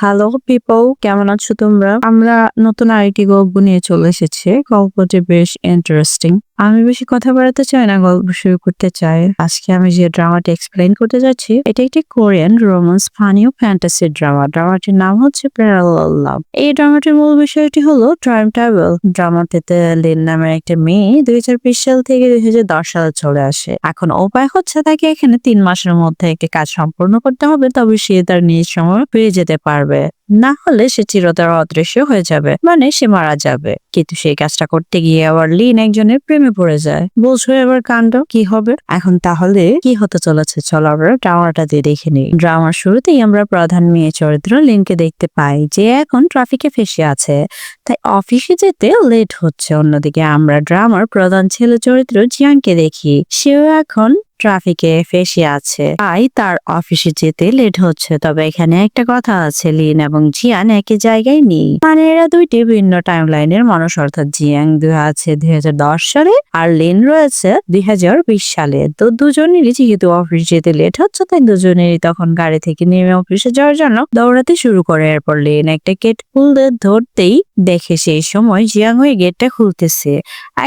Hello people, কেমন আছো তোমরা? আমরা নতুন আরেকটি গল্প নিয়ে চলে এসেছি। গল্পটি বেশ ইন্টারেস্টিং। আমি বেশি কথা বাড়াতে চাই না, গল্প শুরু করতে চাই। আজকে আমি যে ড্রামাটি এক্সপ্লেইন করতে যাচ্ছি, এটা একটি কোরিয়ান রোমান্স ফানি ও ফ্যান্টাসি ড্রামা। ড্রামাটির নাম হচ্ছে প্যারালাল লাভ। এই ড্রামাটির মূল বিষয়টি হলো টাইম ট্রাভেল। ড্রামাটিতে লিন নামের একটা মেয়ে 2020 সাল থেকে 2010 সালে চলে আসে। এখন উপায় হচ্ছে তাকে এখানে 3 মাসের মধ্যে একটি কাজ সম্পূর্ণ করতে হবে, তবে সে তার নিজ সময় ফিরে যেতে পারবে। না হলে সে চিরতরে অদৃশ্য হয়ে যাবে, মানে সে মারা যাবে। কিন্তু সেই কাজটা করতে গিয়ে আবার লিন একজনের প্রেমে পড়ে যায়। বুঝো এবার কাণ্ড কি হবে। এখন তাহলে কি হতে চলেছে, চলো আমরা ড্রামাটা দিয়ে দেখে নিই। ড্রামার শুরুতেই আমরা প্রধান মেয়ে চরিত্র লিনকে দেখতে পাই, যে এখন ট্রাফিকে ফেসে আছে, তাই অফিসে যেতে লেট হচ্ছে। অন্যদিকে আমরা ড্রামার প্রধান ছেলে চরিত্র জিয়াংকে দেখি, সেও এখন ট্রাফিকে ফেসে আছে, তাই তার অফিসে যেতে লেট হচ্ছে। তবে এখানে একটা কথা আছে, লিন এবং জিয়ান একই জায়গায় নেই, মানে এরা দুইটি ভিন্ন টাইম লাইনের মানুষ। অর্থাৎ জিয়াং আছে 2010 সালে আর লিন রয়েছে 2020 সালে। তো দুজনেরই যেহেতু অফিস যেতে লেট হচ্ছে, তাই দুজনেরই তখন গাড়ি থেকে নেমে অফিসে যাওয়ার জন্য দৌড়াতে শুরু করে। এরপর লিন একটা গেট খুলতে ধরতেই দেখে সেই সময় জিয়াং ওই গেটটা খুলতেছে।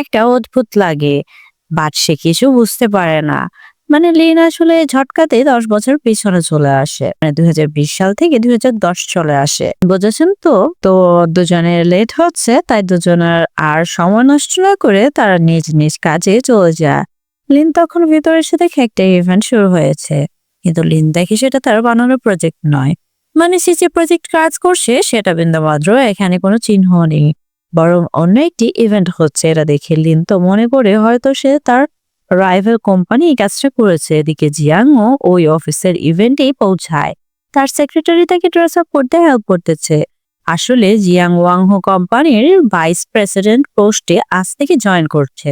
একটা অদ্ভুত লাগে, বাট সে কিছু বুঝতে পারে না। মানে লিন আসলে ঝটকাতে 10 বছর পিছনে চলে আসে, মানে 2020 সাল থেকে 2010 চলে আসে। বুঝেছেন তো? তো দুজনের লেট হচ্ছে, তাই দুজনের আর সময় নষ্ট না করে তারা নিজ নিজ কাজে চলে যায়। লিন তখন ভিতরে এসে দেখে একটা ইভেন্ট শুরু হয়েছে, কিন্তু লিন দেখে সেটা তার বানানো প্রজেক্ট নয়। মানে সে যে প্রজেক্ট কাজ করছে সেটা বিন্দুমাত্র এখানে কোনো চিহ্ন নেই, বরং অন্য একটি ইভেন্ট হচ্ছে। এটা দেখে লিন তো মনে করে হয়তো সে তার রাইভাল কোম্পানি এই কাজটা করেছে। এদিকে জিয়াংও ওই অফিসের ইভেন্টেই পৌঁছায়, তার সেক্রেটারি তাকে ড্রেস আপ করতে হেল্প করতেছে। আসলে জিয়াং ওয়াংহো কোম্পানির ভাইস প্রেসিডেন্ট পোস্টে আজ থেকে জয়েন করছে,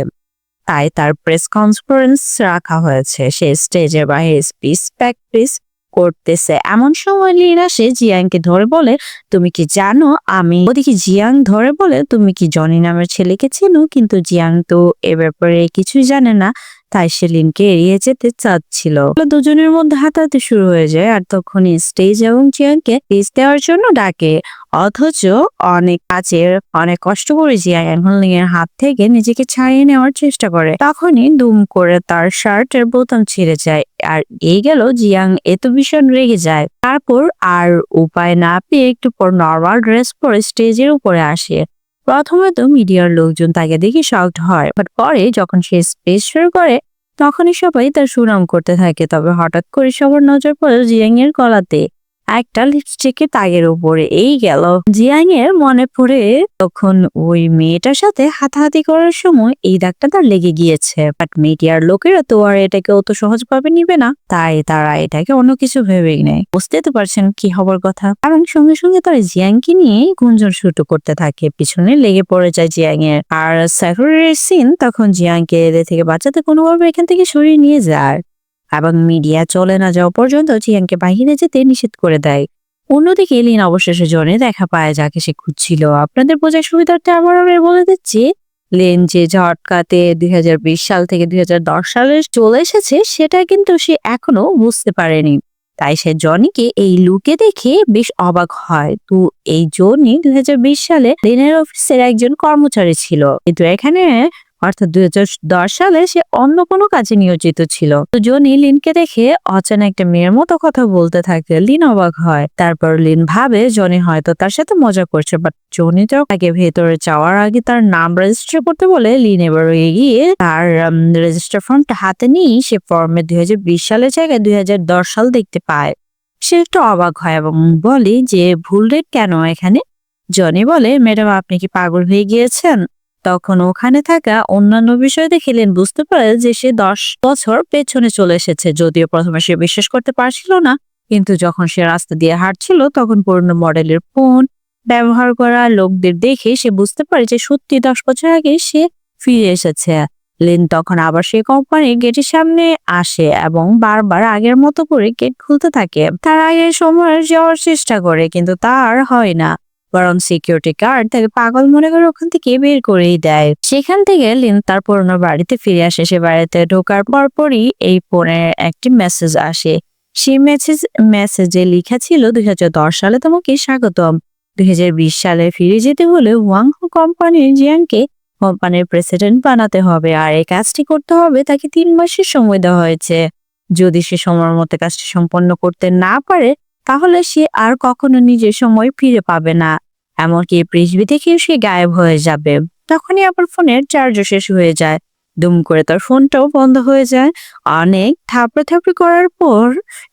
তাই তার প্রেস কনফারেন্স রাখা হয়েছে। সে স্টেজের বাইরে স্পিচ প্র্যাকটিস করতেছে। এমন সময় লিন আসে, জিয়াংকে ধরে বলে, তুমি কি জানো আমি। ওদিকে জিয়াং ধরে বলে, তুমি কি জনি নামের ছেলেকে চেনো? কিন্তু জিয়াং তো এ ব্যাপারে কিছুই জানে না, তাই সে লিনকে এড়িয়ে যেতে চাচ্ছিল। দুজনের মধ্যে হাতাহাতি শুরু হয়ে যায়, আর তখনই স্টেজ এবং জিয়াংকে স্পিচ দেওয়ার জন্য ডাকে। অথচ অনেক কষ্ট করে জিয়াং এখন লিনের হাত থেকে নিজেকে ছাড়িয়ে নেওয়ার চেষ্টা করে। তখনই দুম করে তার শার্টের বোতাম ছিঁড়ে যায়, আর এই গেল জিয়াং এত ভীষণ রেগে যায়। তারপর আর উপায় না পেয়ে একটু পর নর্মাল ড্রেস পরে স্টেজের উপরে আসে। প্রথমে তো মিডিয়ার লোকজন তাকে দেখে শকড হয়, বাট পরে যখন সে স্পিচ শুরু করে তখনই সবাই তার সুনাম করতে থাকে। তবে হঠাৎ করে সবার নজর পড়ে জিয়াং এর গলাতে একটা লিপস্টিকের দাগের উপরে। এই গেল জিয়াং এর মনে পড়ে তখন ওই মেয়েটার সাথে হাতাহাতি করার সময় এই দাগটা তার লেগে গিয়েছে। বাট মিডিয়ার লোকেরা তো আর এটাকে অত সহজভাবে নিবে না, তাই তারা এটাকে অন্য কিছু ভেবেই নেয়। বুঝতে তো পারছেন কি হবার কথা। এবং সঙ্গে সঙ্গে তারা জিয়াংকে নিয়ে গুঞ্জন শুরু করতে থাকে, পিছনে লেগে পড়ে যায় জিয়াং এর। আর সেক্রেটারির সিন তখন জিয়াংকে এদের থেকে বাঁচাতে কোনোভাবে এখান থেকে সরিয়ে নিয়ে যায় এবং মিডিয়া চলে না যাওয়া পর্যন্ত জিয়াংকে বাহিরে যেতে নিষেধ করে দেয়। অন্যদিকে লিন অবশেষে জনে দেখা পায়, যাকে সে খুঁজছিল। আপনাদের বোঝার সুবিধার্থে আবার আমি বলে দিচ্ছি, লিন যে ঝটকাতে 2020 সাল থেকে 2010 সালে চলে এসেছে সেটা কিন্তু সে এখনো বুঝতে পারেনি। তাই সে জনিকে এই লুকে দেখে বেশ অবাক হয়। তো এই জনি 2020 সালে লিনের অফিসের একজন কর্মচারী ছিল, কিন্তু এখানে অর্থাৎ 2010 সালে সে অন্য কোনো কাজে নিয়োজিত ছিল। তো জনি লিনকে দেখে অচেনা একটা মেয়ের মতো কথা বলতে থাকে। লিন অবাক হয়। তারপর লিন ভাবে জনি হয়তো তার সাথে মজা করছে, বাট জনি তো তাকে ভেতরে যাওয়ার আগে তার নাম রেজিস্টার করতে বলে। লিন এবার এগিয়ে তার রেজিস্টার ফর্মটা হাতে নিয়ে সে ফর্মে 2020 সালের জায়গায় 2010 সাল দেখতে পায়। সে একটু অবাক হয় এবং বলে যে ভুল ডেট কেন এখানে। জনি বলে, ম্যাডাম আপনি কি পাগল হয়ে গিয়েছেন? তখন ওখানে থাকা অন্যান্য বিষয় দেখে লিন বুঝতে পারে যে সে 10 বছর পেছনে চলে এসেছে। যদিও প্রথমে সে বিশ্বাস করতে পারছিল না, কিন্তু যখন সে রাস্তা দিয়ে হাঁটছিল তখন পুরনো মডেলের ফোন ব্যবহার করা লোকদের দেখে সে বুঝতে পারে যে সত্যি 10 বছর আগে সে ফিরে এসেছে। লিন তখন আবার সেই কোম্পানির গেটের সামনে আসে এবং বারবার আগের মতো করে গেট খুলতে থাকে। তার আগের সময় যাওয়ার চেষ্টা করে, কিন্তু তার হয় না, বরং সিকিউরিটি গার্ড তাকে পাগল মনে করে ওখান থেকে বের করেই দেয়। সেখান থেকে লিন তার পুরোনো বাড়িতে ফিরে আসে। সে বাড়িতে ঢোকার পরপরই এই ফোনের একটি মেসেজ আসে। সেই মেসেজে লেখা ছিল 2010 সালে তোমাকে স্বাগতম। 2020 সালে ফিরে যেতে হলে ওয়াং কোম্পানির জিয়াংকে কোম্পানির প্রেসিডেন্ট বানাতে হবে, আর এই কাজটি করতে হবে তাকে 3 মাসের সময় দেওয়া হয়েছে। যদি সে সময়ের মধ্যে কাজটি সম্পন্ন করতে না পারে তাহলে সে আর কখনো নিজের সময় ফিরে পাবে না, এমনকি পৃথিবী থেকেও সে গায়েব হয়ে যাবে। তখনই আবার ফোনের চার্জও শেষ হয়ে যায়। দুম করে তার ফোনটাও বন্ধ হয়ে যায়। অনেক থাপড়াথাপড়ি করার পর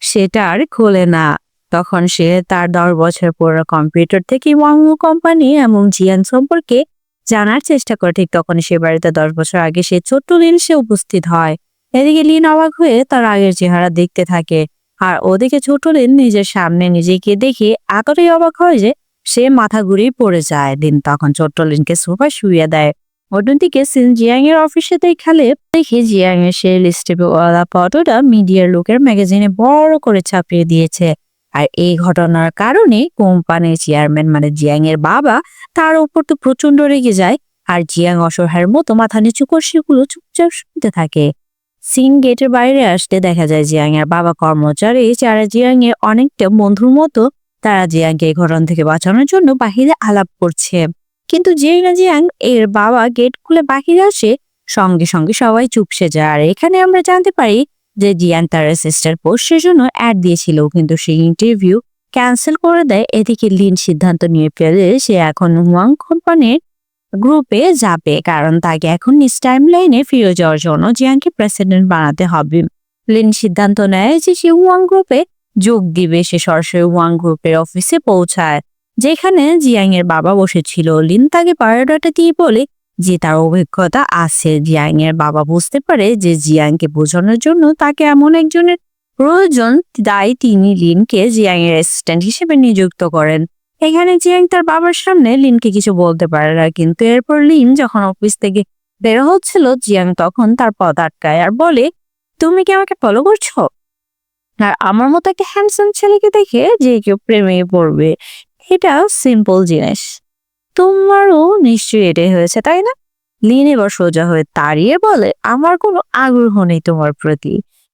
সেটা আর খোলে না। তখন সে তার 10 বছর পুরো কম্পিউটার থেকে ওয়াংহো কোম্পানি এবং জিয়াং সম্পর্কে জানার চেষ্টা করে। ঠিক তখন সে বাড়িতে 10 বছর আগে সে ছোট্ট লিন সে উপস্থিত হয়। এদিকে লিন অবাক হয়ে তার আগের চেহারা দেখতে থাকে, আর ওদিকে ছোট লিন নিজের সামনে নিজেকে দেখে এতটাই অবাক হয় যে সে মাথা ঘুরেই পড়ে যায়। লিন তখন ছোট্ট লিনকে সোফায় শুইয়ে দেয়। অন্যদিকে সিন জিয়াং এর অফিসে দেখে জিয়াং এর সেই লিস্টেওয়ালা ফটোটা মিডিয়ার লোকের ম্যাগাজিনে বড় করে ছাপিয়ে দিয়েছে। আর এই ঘটনার কারণে কোম্পানির চেয়ারম্যান মানে জিয়াং এর বাবা তার উপর তো প্রচন্ড রেগে যায়। আর জিয়াং অসহায়ের মতো মাথা নিচু করে সেগুলো চুপচাপ শুনতে থাকে। সিন গেটের বাইরে আসতে দেখা যায় জিয়াং এর বাবা কর্মচারী যারা জিয়াং এর অনেকটা বন্ধুর মতো, তারা জিয়াংকে এই ঘটনা থেকে বাঁচানোর জন্য বাহিরে আলাপ করছে। কিন্তু যেই না জিয়াং এর বাবা গেট খুলে বাহিরে আসে, সঙ্গে সঙ্গে সবাই চুপসে যায়। আর এখানে আমরা জানতে পারি যে জিয়াং তার অ্যাসিস্ট্যান্ট পোস্টের জন্য অ্যাড দিয়েছিল, কিন্তু সেই ইন্টারভিউ ক্যান্সেল করে দেয়। এদিকে লিন সিদ্ধান্ত নিয়ে ফেলে সে এখন ওয়াং কোম্পানির গ্রুপে যাবে, কারণ তাকে এখন নিজ টাইম লাইনে ফিরে যাওয়ার জন্য জিয়াংকে প্রেসিডেন্ট বানাতে হবে। লিন সিদ্ধান্ত নেয় যে সে ওয়াং গ্রুপে যোগ দিবে। সে সরাসরি ওয়াং গ্রুপের অফিসে পৌঁছায়, যেখানে জিয়াং এর বাবা বসেছিল। লিন তাকে বায়োডাটা দিয়ে বলে যে তার অভিজ্ঞতা আছে। জিয়াং এর বাবা বুঝতে পারে যে জিয়াংকে বোঝানোর জন্য তাকে এমন একজনের প্রয়োজন, তাই তিনি লিনকে জিয়াং এর অ্যাসিস্ট্যান্ট হিসেবে নিযুক্ত করেন। এখানে জিয়াং তার বাবার সামনে লিনকে কিছু বলতে পারে না, কিন্তু এরপর লিন যখন অফিস থেকে বের হচ্ছিল জিয়াং তখন তার পথ আটকায় আর বলে, তুমি কি আমাকে ফলো করছো? আর আমার মতো একটা হ্যান্ডসাম ছেলেকে দেখে যে কেউ প্রেমে পড়বে, এটা সিম্পল জিনিস। তোমারও নিশ্চয়ই এটাই হয়েছে, তাই না? লিন এবার সোজা হয়ে দাঁড়িয়ে বলে, আমার কোনো আগ্রহ নেই তোমার প্রতি,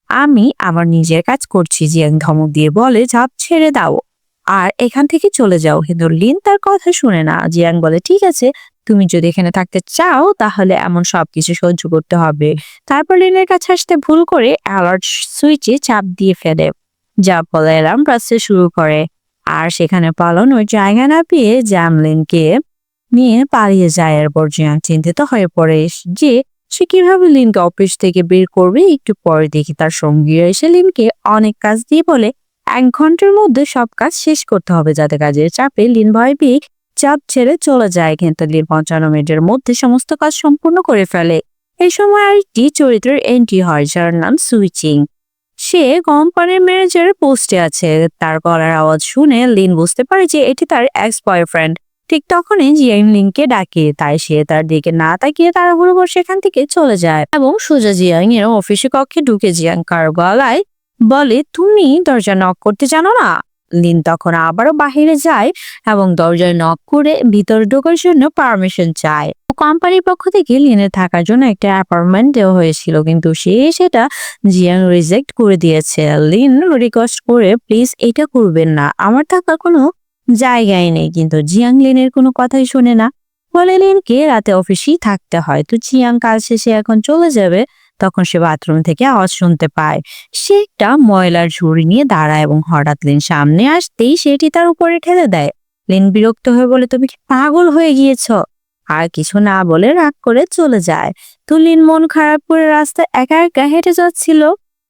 আমি আমার নিজের কাজ করছি। জিয়াং ধমক দিয়ে বলে, ঝাঁপ ছেড়ে দাও আর এখান থেকে চলে যাও। কিন্তু লিন তার কথা শুনে না। জিয়াং বলে, ঠিক আছে, তুমি যদি এখানে থাকতে চাও তাহলে এমন সবকিছু সহ্য করতে হবে। তারপর লিনের কাছে আসতে ভুল করে অ্যালার্ট সুইচে চাপ দিয়ে ফেলে, যা ফলে অ্যালার্ম বাজতে শুরু করে। আর সেখানে পালানোর জায়গা না পেয়ে লিনকে নিয়ে পালিয়ে যায়। এরপর জিয়াং চিন্তিত হয়ে পড়ে যে সে কিভাবে লিনকে অফিস থেকে বের করবে। একটু পরে দেখি তার সঙ্গীরা এসে লিনকে অনেক কাজ দিয়ে বলে 1 ঘন্টার মধ্যে সব কাজ শেষ করতে হবে, যাতে কাজের চাপে লিন ভয় পেয়ে চাপ ছেড়ে চলে যায়। কিন্তু লিন 55 মিনিটের মধ্যে সমস্ত কাজ সম্পূর্ণ করে ফেলে। এই সময় আরেকটি চরিত্রের এন্ট্রি হয় যার নাম সুইচিং। সে কোম্পানির ম্যানেজারের পোস্টে আছে। তার গলার আওয়াজ শুনে লিন বুঝতে পারে যে এটি তার এক্স বয়ফ্রেন্ড। ঠিক তখনই জিয়াং লিনকে ডাকে, তাই সে তার দিকে না তাকিয়ে তাড়াহুড়ো করে সেখান থেকে চলে যায় এবং সোজা জিয়াং এর অফিসে কক্ষে ঢুকে জিয়াং কার গলায় বলে, তুমি দরজা নক করতে জানো না? লিন তখন আবারও বাহিরে যায় এবং দরজায় নক করে ভিতরে ঢোকার জন্য পারমিশন চায়। কোম্পানির পক্ষ থেকে লিনের থাকার জন্য একটা অ্যাপার্টমেন্ট দেওয়া হয়েছিল, কিন্তু সে সেটা জিয়াং রিজেক্ট করে দিয়েছে। লিন রিকোয়েস্ট করে, প্লিজ এটা করবেন না, আমার থাকার কোনো জায়গায় নেই। কিন্তু জিয়াং লিনের কোনো কথাই শোনে না, বলে লিনকে রাতে অফিসেই থাকতে হয়। তো জিয়াং কাজ শেষে এখন চলে যাবে। তখন সে বাথরুম থেকে আওয়াজ শুনতে পায়। সে একটা ময়লার ঝুড়ি নিয়ে দাঁড়ায় এবং হঠাৎ লিন সামনে আসতেই সেটি তার উপরে ঠেলে দেয়। লিন বিরক্ত হয়ে বলে, তুমি কি পাগল হয়ে গিয়েছ? আর কিছু না বলে রাগ করে চলে যায়। তো লিন মন খারাপ করে রাস্তায় একা একা হেঁটে যাচ্ছিল।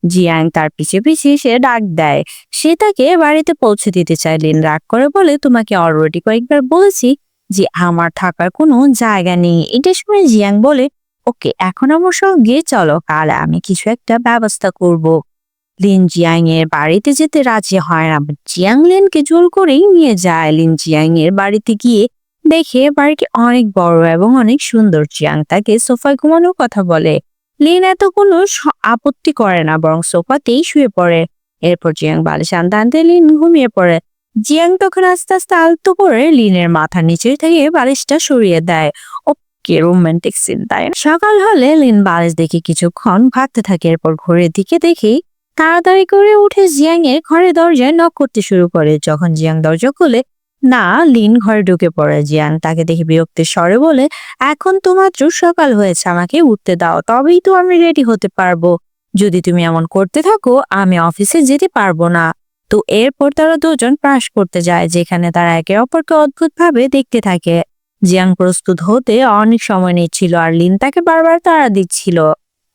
জিয়াং তার পিছে পিছে সে ডাক দেয়, সে তাকে বাড়িতে পৌঁছে দিতে চায়। লিন রাগ করে বলে, তোমাকে অলরেডি কয়েকবার বলেছি যে আমার থাকার কোনো জায়গা নেই। এটা শুনে জিয়াং বলে, ওকে, এখন আমার সঙ্গে চলো, কাল আমি কিছু একটা ব্যবস্থা করব। লিন জিয়াং এর বাড়িতে যেতে রাজি হয় না, জিয়াং লিনকে জোর করেই নিয়ে যায়। লিন জিয়াং এর বাড়িতে গিয়ে দেখে বাড়িটি অনেক বড় এবং অনেক সুন্দর। জিয়াং তাকে সোফায় ঘুমানোর কথা বলে। লিন এত কোনো আপত্তি করে না, বরং সোফাতেই শুয়ে পড়ে। এরপর জিয়াং বালিশ আনতে আনতে লিন ঘুমিয়ে পড়ে। জিয়াং তখন আস্তে আস্তে আলতো করে লিনের মাথার নিচে থেকে বালিশটা সরিয়ে দেয়। কি রোমান্টিক সিন, তাই না? সকাল হলে লিন বালিশ দেখে কিছুক্ষণ ভাবতে থাকে। এরপর ঘড়ির দিকে দেখেই তাড়াতাড়ি করে উঠে জিয়াং এর ঘরের দরজায় নক করতে শুরু করে। যখন জিয়াং দরজা খুলে না, লিন ঘরে ঢুকে পড়ে। জিয়াং তাকে দেখে বিরক্তির স্বরে বলে, এখন তো মাত্র সকাল হয়েছে, আমাকে উঠতে দাও, তবেই তো আমি রেডি হতে পারবো। যদি তুমি এমন করতে থাকো আমি অফিসে যেতে পারবো না। তো এরপর তারা দুজন ক্রাশ করতে যায়, যেখানে তারা একে অপরকে অদ্ভুত ভাবে দেখতে থাকে। জিয়াং প্রস্তুত হতে অনেক সময় নিচ্ছিল আর লিন তাকে বারবার তাড়া দিচ্ছিল।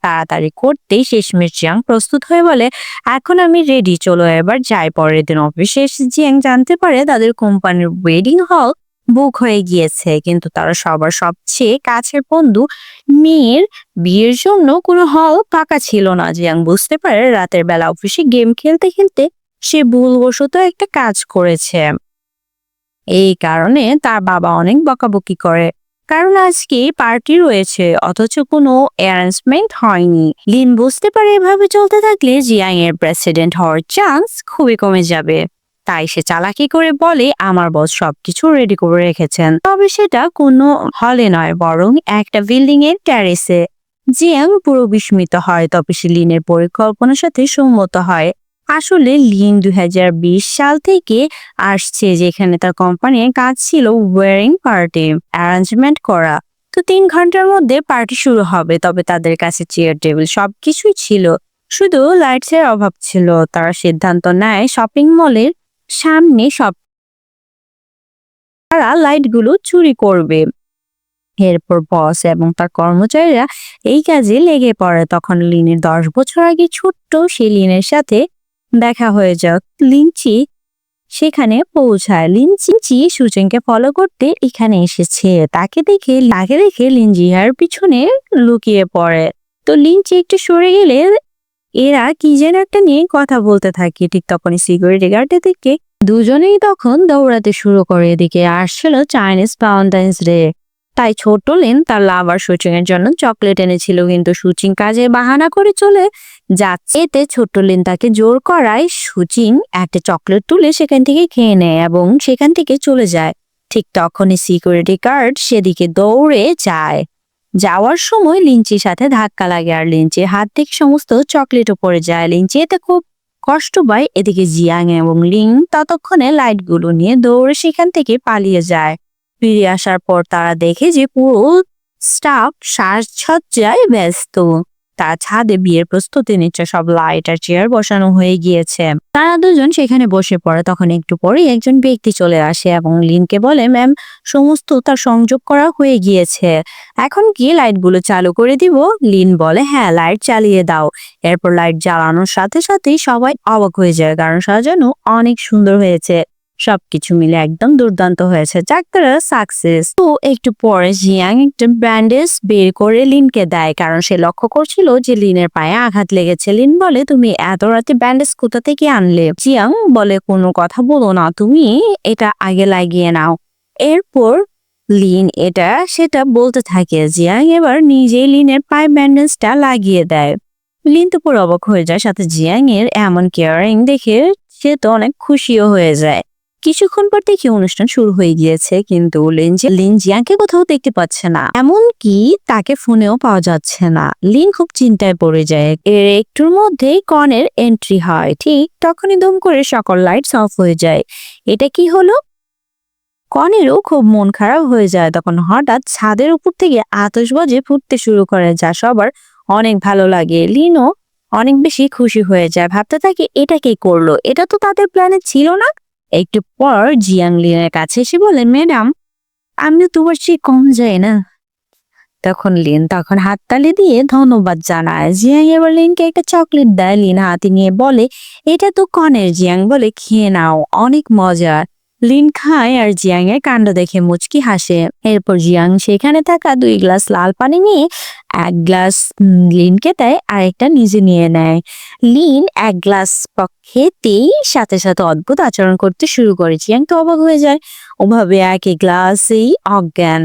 তাড়াতাড়ি করতেই শেষমেশ জিয়াং প্রস্তুত হয়ে বলে, এখন আমি রেডি, চলো এবার যাই। পরের দিন অফিসে এসে জিয়াং জানতে পারে তাদের কোম্পানির ওয়েডিং হল বুক হয়ে গিয়েছে, কিন্তু তারা সবার সবচেয়ে কাছের বন্ধু মেয়ের বিয়ের জন্য কোনো হল ফাঁকা ছিল না। জিয়াং বুঝতে পারে রাতের বেলা অফিসে গেম খেলতে খেলতে সে ভুলবশত একটা কাজ করেছে। এই কারণে তার বাবা অনেক বকাবকি করে, কারণ আজকে পার্টি রয়েছে অথচ কোনো অ্যারেঞ্জমেন্ট হয়নি। লিন বুঝতে পারে এভাবে চলতে থাকলে জিয়াং এর প্রেসিডেন্ট হওয়ার চান্স খুবই কমে যাবে। তাই সে চালাকি করে বলে, আমার বস সবকিছু রেডি করে রেখেছেন, তবে সেটা কোনো হলে নয়, বরং একটা বিল্ডিং এর ট্যারেসে। জিয়াং পুরো বিস্মিত হয়, তবে সে লিনের পরিকল্পনার সাথে সম্মত হয়। আসলে লিন 2020 সাল থেকে আসছে, যেখানে তার কোম্পানির কাজ ছিল ওয়েডিং পার্টি অ্যারেঞ্জমেন্ট করা। তো 3 ঘন্টার মধ্যে পার্টি শুরু হবে, তবে তাদের কাছে চেয়ার টেবিল সবকিছুই ছিল, শুধু লাইটস এর অভাব ছিল। তারা সিদ্ধান্ত নেয় শপিং মলের সামনে সব তারা লাইটগুলো চুরি করবে। এরপর বস এবং তার কর্মচারীরা এই কাজে লেগে পড়ে। তখন লিনের 10 বছর আগে ছোট্ট সেই লিনের সাথে দেখা হয়ে যাক। লিনচি সেখানে পৌঁছায়। লিনচি সুচেনকে ফলো করতে এখানে এসেছে। তাকে দেখে লিনজিয়ার পিছনে লুকিয়ে পড়ে। তো লিনচি একটু সরে গেলে এরা কি যেন একটা নিয়ে কথা বলতে থাকে। ঠিক তখনই সিকিউরিটি গার্ডের দিকে দুজনেই তখন দৌড়াতে শুরু করে। এদিকে আসছিল চাইনিজ ভ্যালেন্টাইন্স ডে, তাই ছোট লিন তার লাভার সুচিং এর জন্য চকলেট এনেছিল, কিন্তু সুচিং কাজে বাহানা করে চলে যাচ্ছে। এতে ছোট লিন তাকে জোর করায় সুচিং একটা চকলেট তুলে সেখান থেকে খেয়ে নেয় এবং সেখান থেকে চলে যায়। ঠিক তখনই সিকিউরিটি গার্ড সেদিকে দৌড়ে যায়। যাওয়ার সময় লিঞ্চির সাথে ধাক্কা লাগে আর লিঞ্চির হাত থেকে সমস্ত চকলেটও পড়ে যায়। লিঞ্চি এতে খুব কষ্ট পায়। এদিকে জিয়াং এবং লিং ততক্ষণে লাইটগুলো নিয়ে দৌড়ে সেখান থেকে পালিয়ে যায়। ফিরে আসার পর তারা দেখে যে পুরো স্টাফ সাজসজ্জায় ব্যস্ত। তার ছাদে বিয়ের প্রস্তুতি নিচ্ছে, সব লাইট আর চেয়ার বসানো হয়ে গিয়েছে। তারা দুজন সেখানে বসে পড়ে। তখন একটু পরে একজন ব্যক্তি চলে আসে এবং লিনকে বলে, ম্যাম, সমস্ত তার সংযোগ করা হয়ে গিয়েছে, এখন কি লাইটগুলো চালু করে দিব? লিন বলে, হ্যাঁ, লাইট চালিয়ে দাও। এরপর লাইট জ্বালানোর সাথে সাথেই সবাই অবাক হয়ে যায়, কারণ সাজানো অনেক সুন্দর হয়েছে। সবকিছু মিলে একদম দুর্দান্ত হয়েছে। যাক, তারা সাকসেস। তো একটু পরে জিয়াং একটা ব্যান্ডেজ বের করে লিনকে দেয়, কারণ সে লক্ষ্য করছিল যে লিনের পায়ে আঘাত লেগেছে। লিন বলে, তুমি এত রাতে ব্যান্ডেজ কোথা থেকে আনলে? জিয়াং বলে, কোনো কথা বলো না, তুমি এটা আগে লাগিয়ে নাও। এরপর লিন এটা সেটা বলতে থাকে। জিয়াং এবার নিজেই লিনের পায়ে ব্যান্ডেজটা লাগিয়ে দেয়। লিন তো পুরো অবাক হয়ে যায়, সাথে জিয়াং এর এমন কেয়ারিং দেখে সে তো অনেক খুশিও হয়ে যায়। কিছুক্ষণ পর দেখি অনুষ্ঠান শুরু হয়ে গিয়েছে, কিন্তু লিন জিয়াংকে কোথাও দেখতে পাচ্ছে না, এমনকি তাকে ফোনেও পাওয়া যাচ্ছে না। লিন খুব চিন্তায় পড়ে যায়। এর একটুর মধ্যেই কনের এন্ট্রি হয়। ঠিক তখনই দুম করে সকল লাইটস অফ হয়ে যায়। এটা কি হলো? কনেরও খুব মন খারাপ হয়ে যায়। তখন হঠাৎ ছাদের উপর থেকে আতশবাজি ফুটতে শুরু করে, যা সবার অনেক ভালো লাগে। লিনও অনেক বেশি খুশি হয়ে যায়, ভাবতে থাকে এটা কে করলো, এটা তো তাদের প্ল্যানে ছিল না। একটু পর জিয়াং লিনের কাছে এসে বলে, ম্যাডাম, আমি তোমার চেয়ে কম যাই না। তখন লিন হাততালি দিয়ে ধন্যবাদ জানায়। জিয়াং এবার লিনকে একটা চকলেট দেয়। লিন হাতে নিয়ে বলে, এটা তো কনের। জিয়াং বলে, খেয়ে নাও, অনেক মজার। লিন খায় আর জিয়াং এর কাণ্ড দেখে মুচকি হাসে। এরপর জিয়াং সেখানে থাকা 2 গ্লাস লাল পানি নিয়ে 1 গ্লাস লিনকে দেয় আর একটা নিজে নিয়ে নেয়। লিন 1 গ্লাস খেতেই সাথে সাথে অদ্ভুত আচরণ করতে শুরু করে। জিয়াং তো অবাক হয়ে যায়, ওভাবে 1 গ্লাসেই অজ্ঞান।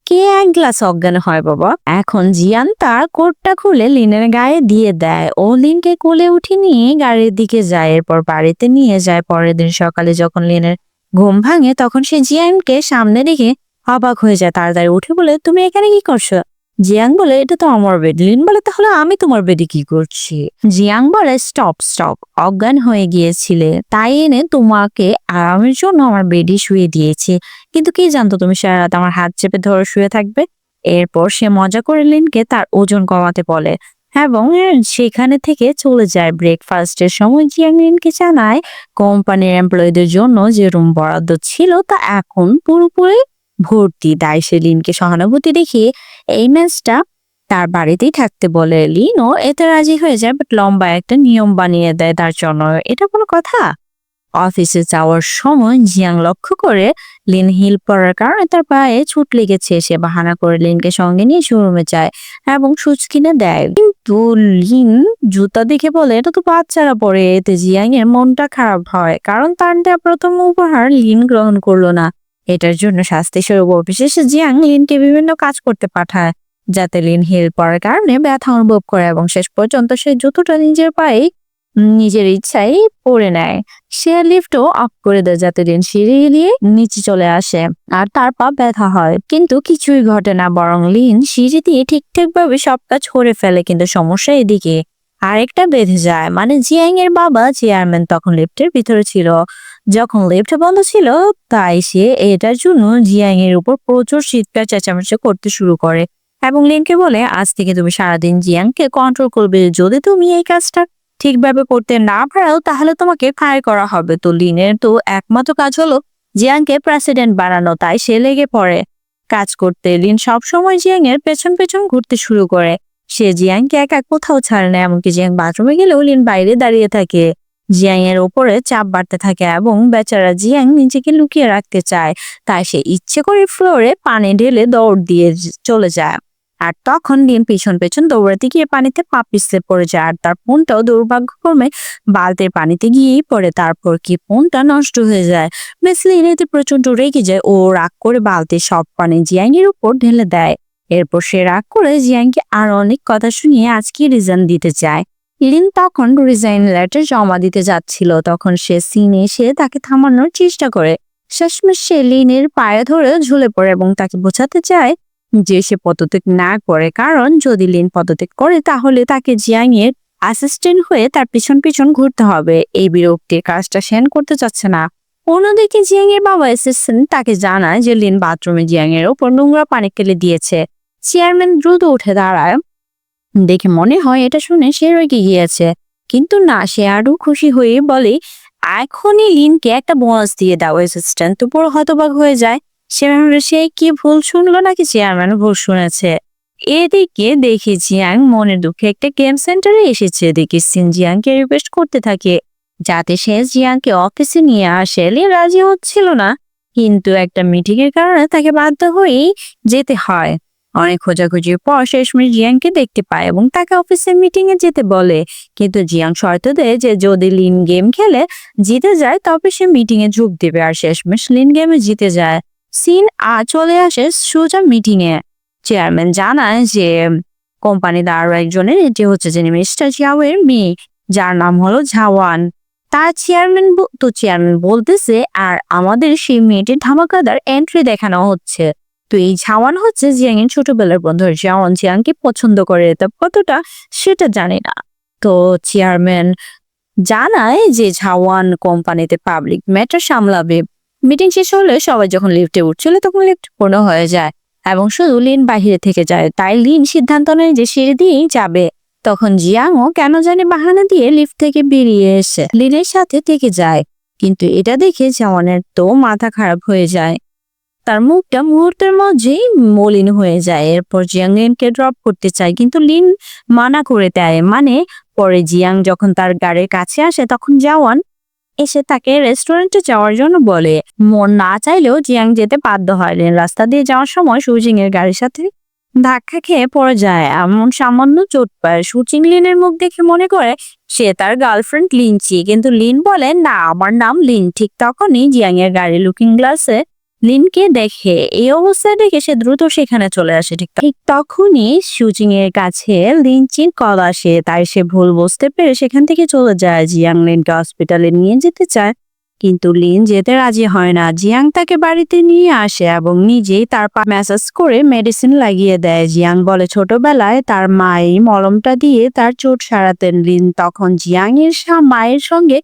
কে 1 গ্লাস অজ্ঞান হয় বাবা? এখন জিয়ান তার কোটটা খুলে লিনের গায়ে দিয়ে দেয়। ও লিনকে কোলে উঠে নিয়ে গাড়ির দিকে যায়, এরপর বাড়িতে নিয়ে যায়। পরের দিন সকালে যখন লিনের ঘুম ভাঙে, তখন সে জিয়ানকে সামনে রেখে অবাক হয়ে যায়। তাড়াতাড়ি উঠে বলে, তুমি এখানে কি করছো? জিয়াং বলে এটা তো আমার বেড। লিন বলে তাহলে আমি তোমার বেডে কি করছি? জিয়াং বলে স্টপ স্টপ, অজ্ঞান হয়ে গিয়েছিলে, তাই এনে তোমাকে আরামের জন্য আমার বেডে শুয়ে দিয়েছি, কিন্তু কি জানতো তুমি সারা রাত আমার হাত চেপে ধরে শুয়ে থাকবে? এরপর সে মজা করে লিনকে তার ওজন কমাতে বলে এবং সেখানে থেকে চলে যায়। ব্রেকফাস্টের সময় জিয়াং লিনকে জানায় কোম্পানির এমপ্লয়ীদের জন্য যে রুম বরাদ্দ ছিল তা এখন পুরোপুরি ভর্তি। তাই সে লিনকে সহানুভূতি দেখিয়ে এই ম্যাচটা তার বাড়িতেই থাকতে বলে। লিনও এতে রাজি হয়ে যায়, বাট লম্বা একটা নিয়ম বানিয়ে দেয় তার জন্য। এটা কোনো কথা? অফিসে যাওয়ার সময় জিয়াং লক্ষ্য করে লিন হিল পড়ার কারণে তার পায়ে চোট লেগেছে। সে বাহানা করে লিনকে সঙ্গে নিয়ে শোরুমে যায় এবং শুজ কিনে দেয়, কিন্তু লিন জুতা দেখে বলে এটা তো বাচ্চারা পরে। এতে জিয়াং এর মনটা খারাপ হয়, কারণ তার দেওয়া প্রথম উপহার লিন গ্রহণ করলো না। এটার জন্য শাস্তি স্বরূপ অফিসে জিয়াং লিনকে বিভিন্ন কাজ করতে পাঠায়, যাতে লিন হিল পড়ার কারণে ব্যথা অনুভব করে এবং শেষ পর্যন্ত সে জুতোটা নিজের পায়ে নিজের ইচ্ছাই পরে নেয়। সে লিফটও অফ করে দেয় যাতে লিন সিঁড়ি দিয়ে নিচে চলে আসে আর তার পা ব্যথা হয়, কিন্তু কিছুই ঘটে না, বরং লিন সিঁড়ি দিয়ে ঠিকঠাক ভাবে সব কাজ করে ফেলে। কিন্তু সমস্যা এদিকে আরেকটা বেঁধে যায়, মানে জিয়াং এর বাবা চেয়ারম্যান তখন লিফটের ভিতরে ছিল যখন লিফট বন্ধ ছিল। তাই সে এটার জন্য জিয়াং এর উপর প্রচুর চিৎকার চেঁচামেচি করতে শুরু করে এবং লিনকে বলে আজ থেকে তুমি সারাদিন জিয়াংকে কন্ট্রোল করবে, যদি তুমি এই কাজটা ঠিকভাবে করতে না পারো তাহলে তোমাকে ফায়ার করা হবে। তো লিনের তো একমাত্র কাজ হলো জিয়াংকে প্রেসিডেন্ট বানানো, তাই সে লেগে পড়ে কাজ করতে। লিন সবসময় জিয়াং এর পেছন পেছন ঘুরতে শুরু করে। সে জিয়াংকে একা কোথাও ছাড়ে না, এমনকি জিয়াং বাথরুমে গেলেও লিন বাইরে দাঁড়িয়ে থাকে। জিয়াং এর ওপরে চাপ বাড়তে থাকে এবং বেচারা জিয়াং নিজেকে লুকিয়ে রাখতে চায়, তাই সে ইচ্ছে করে ফ্লোরে পানি ঢেলে দৌড় দিয়ে চলে যায়। আর তখন লিন পেছন পেছন দৌড়াতে গিয়ে পানিতে পা পিছলে পড়ে যায়, আর তার ফোনটাও দুর্ভাগ্যক্রমে বালতির পানিতে গিয়েই পড়ে। তারপর কি ফোনটা নষ্ট হয়ে যায়। মিস লিন এতে প্রচন্ড রেগে যায়। ও রাগ করে বালতির সব পানি জিয়াং এর উপর ঢেলে দেয়। এরপর সে রাগ করে জিয়াংকে আর অনেক কথা শুনিয়ে আজকে রিজাইন দিতে চায়। লিন তখন রিজাইন লেটার জমা দিতে যাচ্ছিল, তখন সে সিনে এসে তাকে থামানোর চেষ্টা করে। শেষমেশ সে লিনের পায়ে ধরে ঝুলে পড়ে এবং তাকে বোঝাতে চায় যে সে পদত্যাগ না করে, কারণ যদি লিন পদত্যাগ করে তাহলে তাকে জিয়াং এর অ্যাসিস্ট্যান্ট হয়ে তার পিছন পিছন ঘুরতে হবে। এই বিরক্তির কাজটা সেন করতে চাচ্ছে না। অন্যদিকে জিয়াং এর বাবা অ্যাসিস্ট্যান্ট তাকে জানায় যে লিন বাথরুমে জিয়াং এর উপর নোংরা পানি ফেলে দিয়েছে। চেয়ারম্যান দ্রুত উঠে দাঁড়ায়, দেখে মনে হয় এটা শুনে সে রেগে গিয়েছে, কিন্তু না, সে আরো খুশি হয়ে বলে এখনই লিনকে একটা বোনাস দিয়ে দাও। অ্যাসিস্ট্যান্ট তো পুরো হতবাক হয়ে যায়। সে কি ভুল শুনলো নাকি চেয়ারম্যান ভুল শুনেছে। এদিকে দেখি জিয়াং মনের দুঃখে একটা গেম সেন্টারে এসেছে। দেখি সিন জিয়াংকে রিকোয়েস্ট করতে থাকে যাতে সে জিয়াংকে অফিসে নিয়ে আসে। লিন রাজি হচ্ছিল না, কিন্তু একটা মিটিং এর কারণে তাকে বাধ্য হয়েই যেতে হয়। অনেক খোঁজাখুঁজির পর শেষমেশ জিয়াংকে দেখতে পায় এবং তাকে অফিসের মিটিং এ যেতে বলে, কিন্তু জিয়াং শর্ত দেয় যে যদি লিন গেম খেলে জিতে যায় তবে সে মিটিং এ যোগ দেবে। আর শেষমেশ লিন গেমে জিতে যায়। সিন চলে আসে সোজা মিটিং এ। চেয়ারম্যান জানায় যে কোম্পানির আরো একজনের, এটি হচ্ছে যিনি মিস্টার জিয়াও এর মেয়ে, যার নাম হলো ঝাওয়ান। তার চেয়ারম্যান বলতেছে আর আমাদের সেই মেয়েটির ধামাকাদার এন্ট্রি দেখানো হচ্ছে। তো এই ঝাওয়ান হচ্ছে জিয়াং এর ছোটবেলার বন্ধু। ঝাওয়ান জিয়াংকে পছন্দ করে, তা কতটা সেটা জানি না। তো চেয়ারম্যান জানায় যে ঝাওয়ান কোম্পানিতে পাবলিক ম্যাটার সামলাবে। মিটিং শেষ হলে সবাই যখন লিফটে উঠছিল তখন লিফট পূর্ণ হয়ে যায় এবং শুধু লিন বাহিরে থেকে যায়। তাই লিন সিদ্ধান্ত নেয় যে সিঁড়ি দিয়েই যাবে। তখন জিয়াংও কেন জানি বাহানা দিয়ে লিফট থেকে বেরিয়ে এসে লিনের সাথে থেকে যায়, কিন্তু এটা দেখে ঝাওয়ানের তো মাথা খারাপ হয়ে যায়। তার মুখটা মুহূর্তের মধ্যেই মলিন হয়ে যায়। এরপর জিয়াং লিনকে ড্রপ করতে চায়, কিন্তু লিন মানা করে দেয়। পরে জিয়াং যখন তার গাড়ির কাছে আসে তখন জাওয়ান এসে তাকে রেস্টুরেন্টে যাওয়ার জন্য বলে। মন না চাইলেও জিয়াং যেতে বাধ্য হয়। লিন রাস্তা দিয়ে যাওয়ার সময় সুজিং এর গাড়ির সাথে ধাক্কা খেয়ে পড়ে যায়, এমন সামান্য চোট পায়। সুচিং লিনের মুখ দেখে মনে করে সে তার গার্লফ্রেন্ড লিনচি, কিন্তু লিন বলে না, আমার নাম লিন। ঠিক তখনই জিয়াং এর গাড়ি লুকিং গ্লাসে লিনকে দেখে। এই অবস্থায় দেখে সে দ্রুত সেখানে চলে আসে। ঠিক তখনই সুচিং এর কাছে লিনচির কল আসে, তাই সে ভুল বুঝতে পেরে সেখান থেকে চলে যায়। জিয়াং লিনকে হসপিটালে নিয়ে যেতে চায়, কিন্তু লিন যেতে রাজি হয় না। জিয়াং তাকে বাড়িতে নিয়ে আসে এবং নিজেই তার পা ম্যাসাজ করে মেডিসিন লাগিয়ে দেয়। জিয়াং বলে ছোটবেলায় তার মা এই মলমটা দিয়ে তার চোট সারাতেন। লিন তখন জিয়াং এর মায়ের সঙ্গে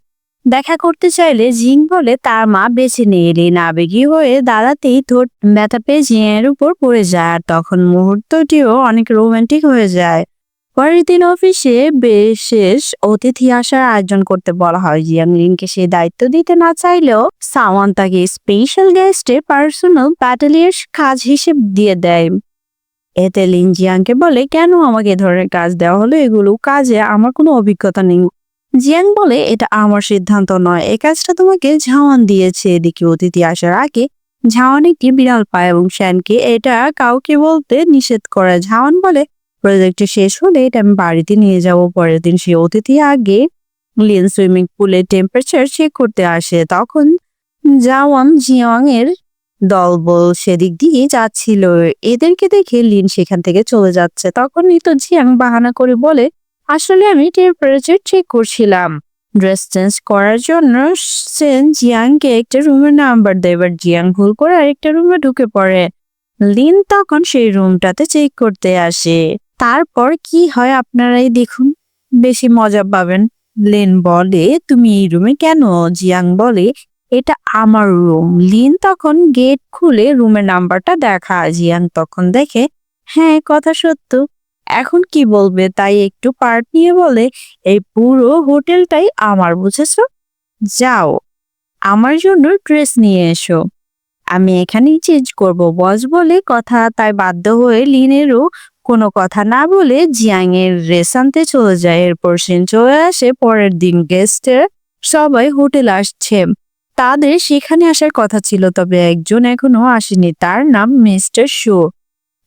দেখা করতে চাইলে জিং বলে তার মা বেঁচে নেই। লিন আবেগী হয়ে দাঁড়াতেই ঠোঁট ব্যথা পেয়ে জিয়াংয়ের উপর পড়ে যায়, আর তখন মুহূর্তটিও অনেক রোমান্টিক হয়ে যায়। পরের দিন অফিসে বিশেষ অতিথি আসার আয়োজন করতে বলা হয়। জিয়াং লিনকে সেই দায়িত্ব দিতে না চাইলেও সাওয়ান তাকে স্পেশাল গেস্টের পার্সোনাল ব্যাটালিয়ার কাজ হিসেব দিয়ে দেয়। এতে লিন জিয়াংকে বলে, কেন আমাকে এ ধরনের কাজ দেওয়া হলো? এগুলো কাজে আমার কোনো অভিজ্ঞতা নেই। জিয়াং বলে, এটা আমার সিদ্ধান্ত নয়, এই কাজটা তোমাকে ঝাওয়ান দিয়েছে। এদিকে অতিথি আসার আগে ঝাওয়ান একটি বিড়াল পায় এবং শ্যানকে এটা কাউকে বলতে নিষেধ করে। ঝাওয়ান বলে, প্রজেক্টটি শেষ হলে এটা আমি বাড়িতে নিয়ে যাব। পরের দিন সেই অতিথি আগে লিন সুইমিং পুলের টেম্পারেচার চেক করতে আসে। তখন জাওয়ান জিয়াং এর দলবল সেদিক দিয়ে যাচ্ছিল। এদেরকে দেখে লিন সেখান থেকে চলে যাচ্ছে। তখনই তো জিয়াং বাহানা করে বলে, আসলে আমি টেম্পারেচার চেক করছিলাম। ড্রেস চেঞ্জ করার জন্য সেন জিয়াংকে একটা রুমের নাম্বার দেয়। এবার জিয়াং ভুল করে আরেকটা রুমে ঢুকে পড়ে। লিন তখন সেই রুমটাতে চেক করতে আসে। তারপর কি হয় আপনারাই দেখুন, বেশি মজা পাবেন। লিন বলে, তুমি এই রুমে কেন? জিয়াং বলে, এটা আমার রুম। লিন তখন গেট খুলে রুমের নাম্বারটা দেখায়। জিয়াং তখন দেখে, হ্যাঁ কথা সত্য। এখন কি বলবে? তাই একটু পার্ট নিয়ে বলে, এই পুরো হোটেলটাই আমার, বুঝেছো? যাও আমার জন্য ড্রেস নিয়ে এসো, আমি এখানেই চেঞ্জ করব। বস বলে কথা, তাই বাধ্য হয়ে লিনেরও কোনো কথা না বলে জিয়াং এর ড্রেস আনতে চলে যায়। এরপর সিন চলে আসে পরের দিন। গেস্টের সবাই হোটেল আসছে, তাদের সেখানে আসার কথা ছিল, তবে একজন এখনো আসেনি। তার নাম মিস্টার শো।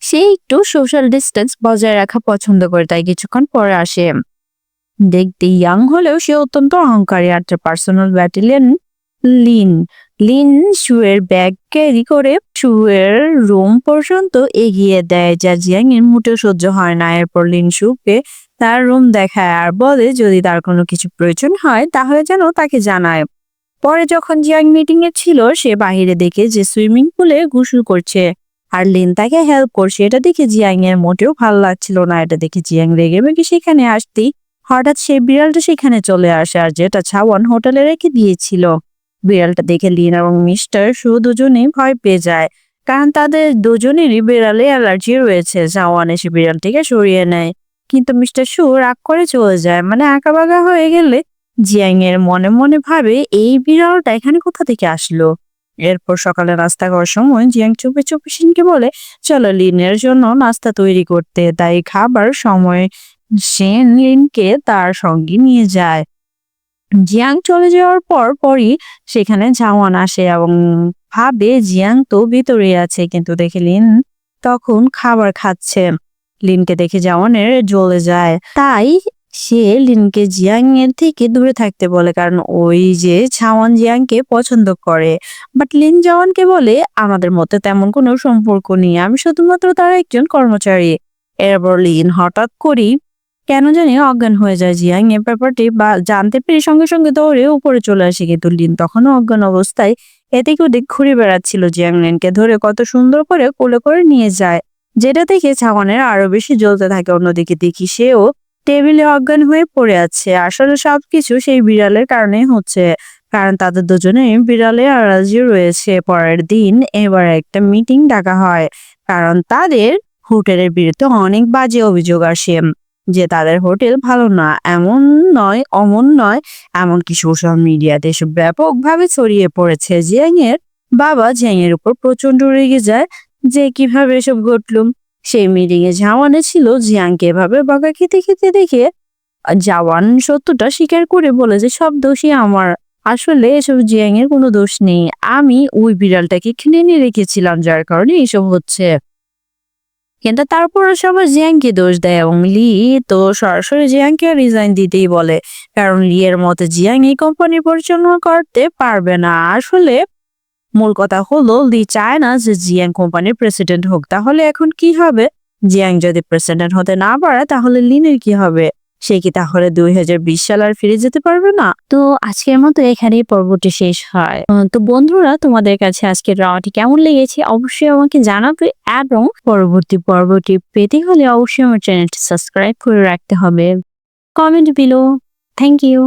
সে একটু সোশ্যাল ডিস্টেন্স বজায় রাখা পছন্দ করে, তাই কিছুক্ষণ পরে আসে। দেখতে ইয়াং হলেও সে অত্যন্ত অহংকারী। আর পার্সোনাল ব্যাটালিয়ন লিন লিন শুয়ের ব্যাগ ক্যারি করে শুয়ের রুম পর্যন্ত এগিয়ে দেয়, যা জিয়াং এর মোটেও সহ্য হয় না। এরপর লিন শুকে তার রুম দেখায় আর বলে যদি তার কোনো কিছু প্রয়োজন হয় তাহলে যেন তাকে জানায়। পরে যখন জিয়াং মিটিং এ ছিল, সে বাহিরে দেখে যে সুইমিং পুলে গোসল করছে আর লিন তাকে হেল্প করছে। এটা দেখে জিয়াং এর মোটেও ভালো লাগছিল না। এটা দেখে জিয়াং রেগে মেগে সেখানে আসতেই হঠাৎ সেই বিড়ালটা সেখানে চলে আসে, আর যেটা ছাওয়ান হোটেলে রেখে দিয়েছিল। বিড়ালটা দেখে লিন এবং মিস্টার শু দুজনেই ভয় পেয়ে যায়, কারণ তাদের দুজনেরই বিড়ালে অ্যালার্জি রয়েছে। ছাওয়ান এসে বিড়ালটিকে সরিয়ে নেয়, কিন্তু মিস্টার শু রাগ করে চলে যায়। মানে আঁকাবাঁকা হয়ে গেলে জিয়াং এর মনে মনে ভাবে, এই বিড়ালটা এখানে কোথা থেকে আসলো। এরপর সকালে নাস্তা করার সময় জিয়াং চুপে চুপে সিনকে বলে, চলো লিনের জন্য নাস্তা তৈরি করতে। তাই খাবার সময় সেন লিনকে তার সঙ্গে নিয়ে যায়। জিয়াং চলে যাওয়ার পরই সেখানে জাওয়ান আসে এবং ভাবে জিয়াং তো ভিতরে আছে, কিন্তু দেখে লিন তখন খাবার খাচ্ছে। লিনকে দেখে জাওয়ানের জ্বলে যায়, তাই সে লিনকে জিয়াং এর থেকে দূরে থাকতে বলে, কারণ ওই যে জাওয়ান জিয়াংকে পছন্দ করে। বাট লিন জাওয়ানকে বলে, আমাদের মধ্যে তেমন কোনো সম্পর্ক নেই, আমি শুধুমাত্র তার একজন কর্মচারী। এরপর লিন হঠাৎ করেই কেন জানি অজ্ঞান হয়ে যায়। জিয়াং এর ব্যাপারটি বা জানতে পেরে সঙ্গে সঙ্গে দৌড়ে উপরে চলে আসে, কিন্তু লিন তখনও অজ্ঞান অবস্থায় এদিক ওদিক ঘুরে বেড়াচ্ছিল। জিয়াং লিনকে ধরে কত সুন্দর করে কোলে করে নিয়ে যায়, যেটা দেখে ছাওয়ানের আরো বেশি জ্বলতে থাকে। অন্যদিকে দেখি সেও টেবিলে অজ্ঞান হয়ে পড়ে আছে। আসলে সবকিছু সেই বিড়ালের কারণে হচ্ছে, কারণ তাদের দুজনেই বিড়ালে অ্যালার্জি রয়েছে। পরের দিন এবার একটা মিটিং ডাকা হয়, কারণ তাদের হোটেলের বিরুদ্ধে অনেক বাজে অভিযোগ আসে যে তাদের হোটেল ভালো না, এমন নয় অমন নয়, এমনকি সোশ্যাল মিডিয়াতে এসব ব্যাপকভাবে ছড়িয়ে পড়েছে। জিয়াং এর বাবা জিয়াং এর উপর প্রচন্ড রেগে যায় যে কিভাবে এসব ঘটল। সেই মিটিং এ জাওয়ানে ছিল। জিয়াংকে এভাবে বকা খেতে খেতে দেখে জাওয়ান সত্যটা স্বীকার করে বলে যে সব দোষই আমার, আসলে এসব জিয়াং এর কোনো দোষ নেই, আমি ওই বিড়ালটাকে কিনে নিয়ে রেখেছিলাম, যার কারণে এসব হচ্ছে। কিন্তু তারপরও সবাই জিয়াংকে দোষ দেয় এবং লি তো সরাসরি জিয়াংকে রিজাইন দিতেই বলে, কারণ লি এর মতে জিয়াং এই কোম্পানি পরিচালনা করতে পারবে না। আসলে মূল কথা হলো লি চায় না যে জিয়াং কোম্পানির প্রেসিডেন্ট হোক। তাহলে এখন কি হবে? জিয়াং যদি প্রেসিডেন্ট হতে না পারে তাহলে লিনের কি হবে? সে কি তাহলে 2020 সাল আর ফিরে যেতে পারবে না? তো আজকের মতো এখানেই পর্বটি শেষ হয়। তো বন্ধুরা, তোমাদের কাছে আজকের ড্রামাটি কেমন লেগেছে অবশ্যই আমাকে জানাবে, এবং পরবর্তী পর্বটি পেতে হলে অবশ্যই আমার চ্যানেলটি সাবস্ক্রাইব করে রাখতে হবে। Comment below. Thank you.